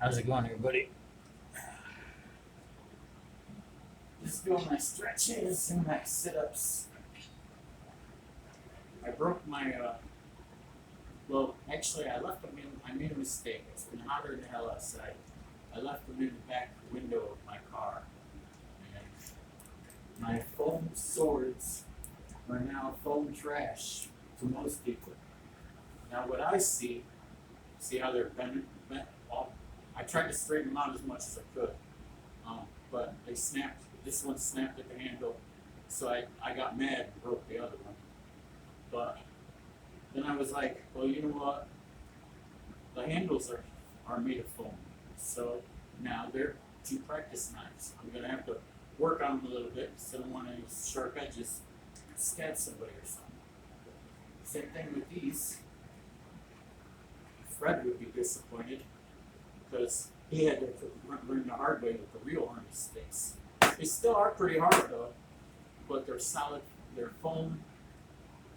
How's it going, everybody? Just doing my stretches and my sit-ups. I broke my, well, actually, I made a mistake. It's been hotter than hell outside. I left them in the back window of my car. And my foam swords are now foam trash to most people. Now, what I see how they're bent off. I tried to straighten them out as much as I could, but they snapped. This one snapped at the handle, so I got mad and broke the other one. But then I was like, well, you know what? The handles are made of foam, so now they're two practice knives. I'm gonna have to work on them a little bit because I don't want any sharp edges stab somebody or something. Same thing with these. Fred would be disappointed because he had to learn the hard way with the real army sticks. They still are pretty hard though, but they're solid. They're foam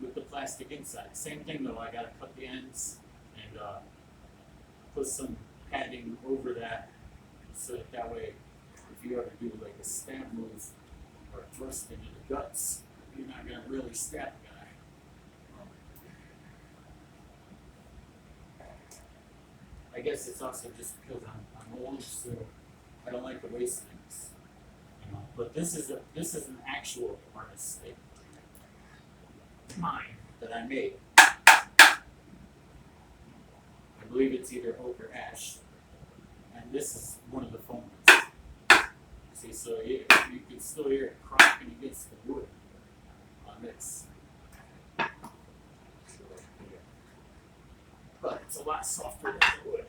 with the plastic inside. Same thing though. I gotta cut the ends and put some padding over that so that way, if you ever do like a stab move or a thrust into the guts, you're not gonna really stab the guy. I guess it's also just because I'm old, so I don't like to waste things. But this is an actual artist stick, mine that I made. I believe it's either oak or ash, and this is one of the foam ones. See, so you can still hear it cracking against the wood on this. But it's a lot softer than the wood.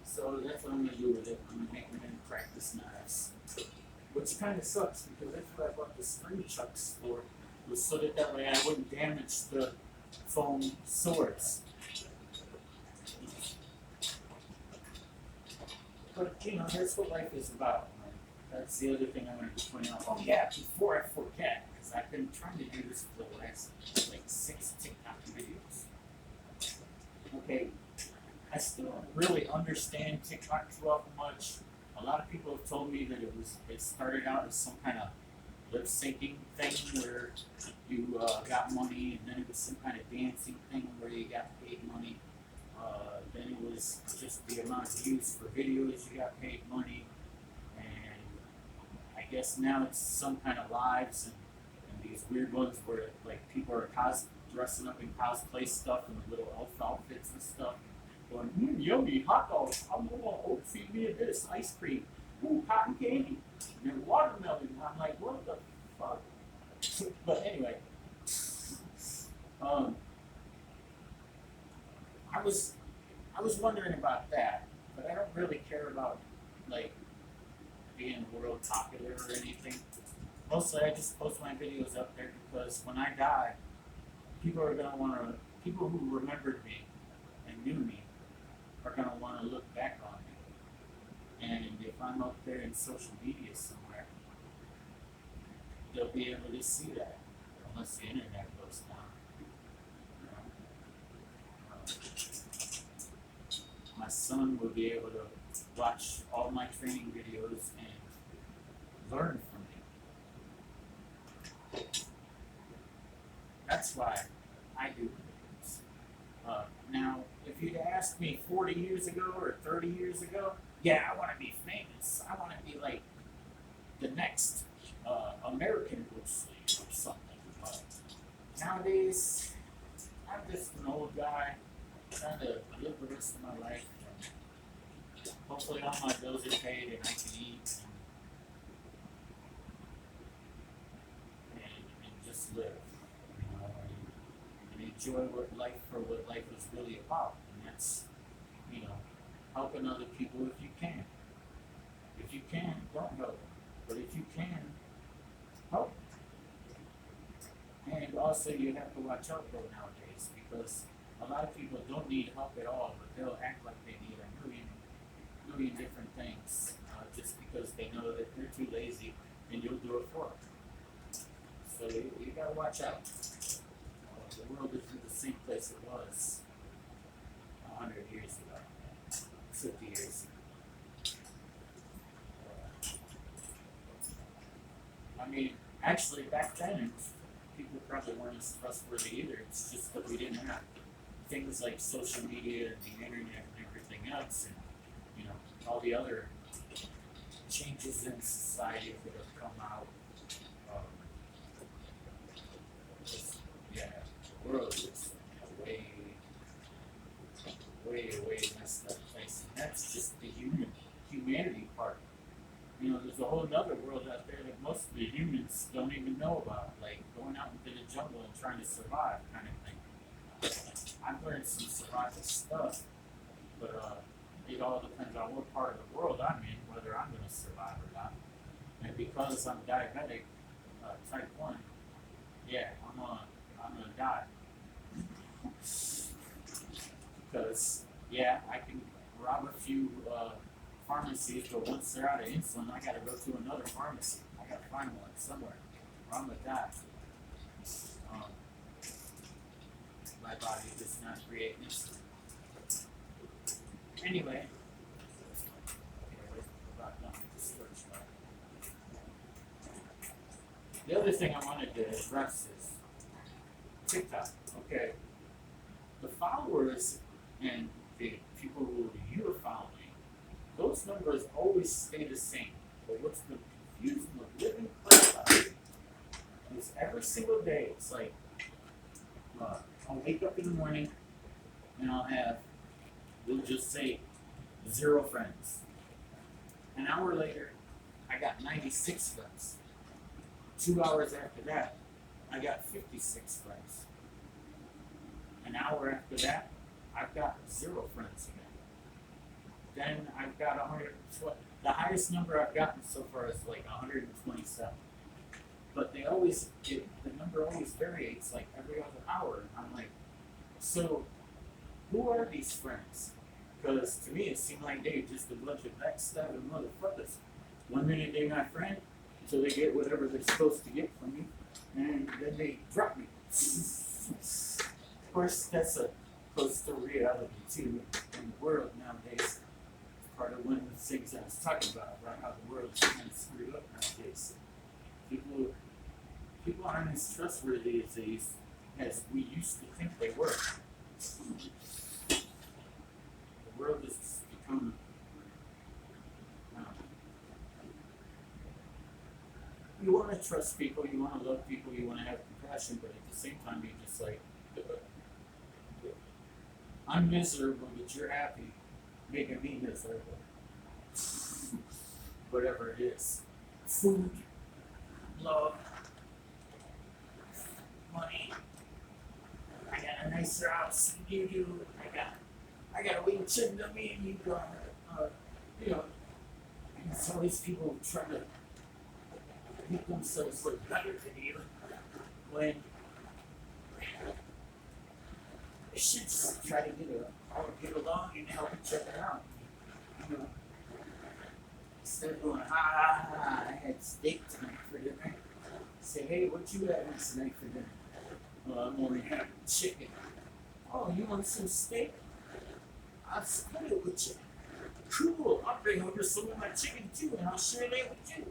So that's what I'm going to do with it. I'm going to make them into practice knives. Which kind of sucks because that's what I bought the string chucks for. Was so that way I wouldn't damage the foam swords. But that's what life is about. That's the other thing I wanted to point out. Oh yeah, before I forget, because I've been trying to do this for the last like 6 TikTok videos. Okay, I still don't really understand TikTok too awful much. A lot of people have told me that it started out as some kind of lip syncing thing where you got money, and then it was some kind of dancing thing where you got paid money. Then it was just the amount of views for videos you got paid money, and I guess now it's some kind of lives and these weird ones where like people are dressing up in cosplay stuff and little elf outfits and stuff, going, yummy hot dogs, feed me this ice cream, cotton candy, and watermelon. And I'm like, what the fuck? But anyway, I was wondering about that, but I don't really care about like being world popular or anything. Mostly, I just post my videos up there because when I die, people who remembered me and knew me are gonna want to look back on me. And if I'm up there in social media somewhere, they'll be able to see that, unless the internet goes down. My son will be able to watch all my training videos and learn from me. That's why I do videos. Now, if you'd asked me 40 years ago or 30 years ago, yeah, I want to be famous. I want to be like the next American Bruce Lee or something. But nowadays, I'm just an old guy trying to live the rest of my life. Hopefully all my bills are paid and I can eat and just live. And enjoy what life is really about. And that's, helping other people if you can. If you can, don't help them. But if you can, help. And also you have to watch out though nowadays because a lot of people don't need help at all, but they'll act like they need a million different things just because they know that they're too lazy and you'll do it for them. So you gotta watch out. The world isn't the same place it was 100 years Actually, back then, people probably weren't as trustworthy either. It's just that we didn't have things like social media and the internet and everything else, and you know all the other changes in society that have come out. Um, yeah, the world is a way messed up place, and that's just the humanity part. You know, there's a whole other world out there that most of the humans don't even know about, like going out into the jungle and trying to survive, kind of thing. I've learned some survival stuff, but it all depends on what part of the world I'm in, whether I'm going to survive or not. And because I'm diabetic, type 1, yeah, I'm gonna die. Because, yeah, I can rob a few pharmacies, but once they're out of insulin, I gotta go to another pharmacy. I gotta find one somewhere, or I'm gonna die. Um, my body does not create insulin. Anyway, the other thing I wanted to address is TikTok. Okay, the followers and the people who you're following, those numbers always stay the same. But what's the confusing the living crap out of it is every single day it's like I'll wake up in the morning and I'll have, we'll just say, 0 friends. An hour later, I got 96 friends. 2 hours after that, I got 56 friends. An hour after that, I've got 0 friends again. Then I've got 100. The highest number I've gotten so far is like 127. But the number always varies like every other hour. I'm like, so who are these friends? Because to me it seemed like they just a bunch of backstabbing motherfuckers. 1 minute they're my friend, until they get whatever they're supposed to get from me, and then they drop me. Of course, that's a close to reality too in the world nowadays. Part of one of the things I was talking about how the world's kind of screwed up nowadays. People aren't as trustworthy as we used to think they were. The world has become you want to trust people, you want to love people, you want to have compassion, but at the same time you're just like, I'm miserable, but you're happy, making me miserable. Whatever it is. Food, love, money. I got a nicer house than you do. I got a wing chin than me and you got. You know, and so these people try to make themselves look better than you when they should just try to get along and help each other out. You know, instead of going, I had steak tonight for dinner. Say, hey, what you having tonight for dinner? Well, I'm only having chicken. Oh, you want some steak? I'll split it with you. Cool, I'll bring over some of my chicken too, and I'll share that with you.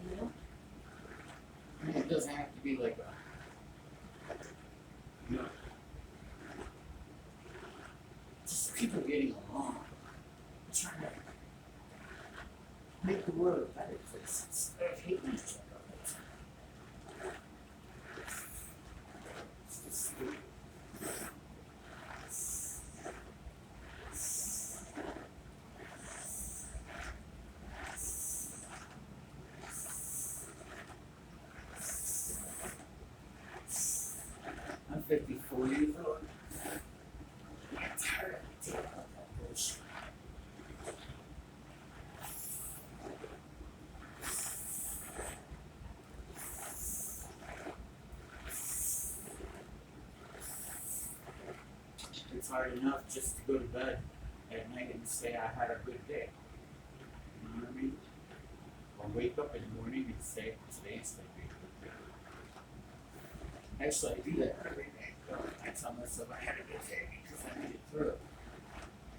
You know? And it doesn't have to be like you know, just people getting along, trying to make the world a better place instead of hating each other all the time. It's just stupid. I'm 54 years old. I'm tired of dealing with that bullshit. It's hard enough just to go to bed at night and say I had a good day. You know what I mean? Or wake up in the morning and say today's going to be a good day. Actually, I do that every day. I tell myself I had a good day because I made it through it.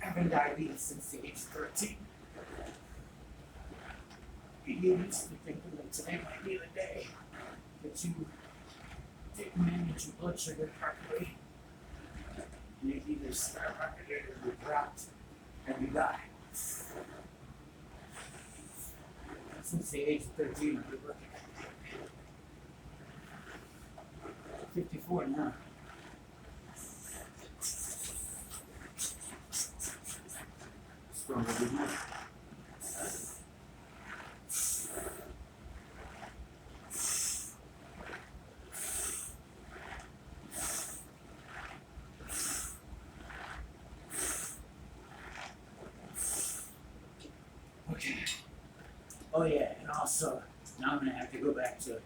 I've been diabetes since the age of 13. You used to thinking that today might be the day. that you didn't manage your blood sugar properly. And it either skyrocketed or you dropped and you died. Since the age of 13, I've been working. 54 now. Stronger than that. Okay. Oh yeah, and also now I'm gonna have to go back to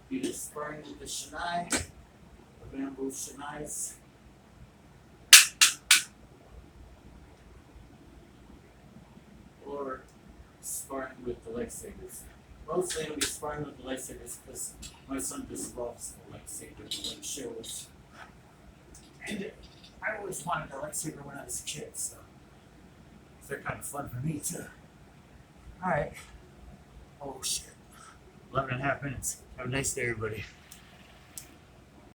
either sparring with the Shanai, the bamboo Shanais. Or sparring with the lightsabers. Mostly I'm gonna be sparring with the lightsabers because my son just loves the lightsaber like Cher was. And I always wanted a lightsaber when I was a kid, so they're kind of fun for me too. Alright. Oh shit. 11 and a half minutes. Have a nice day, everybody.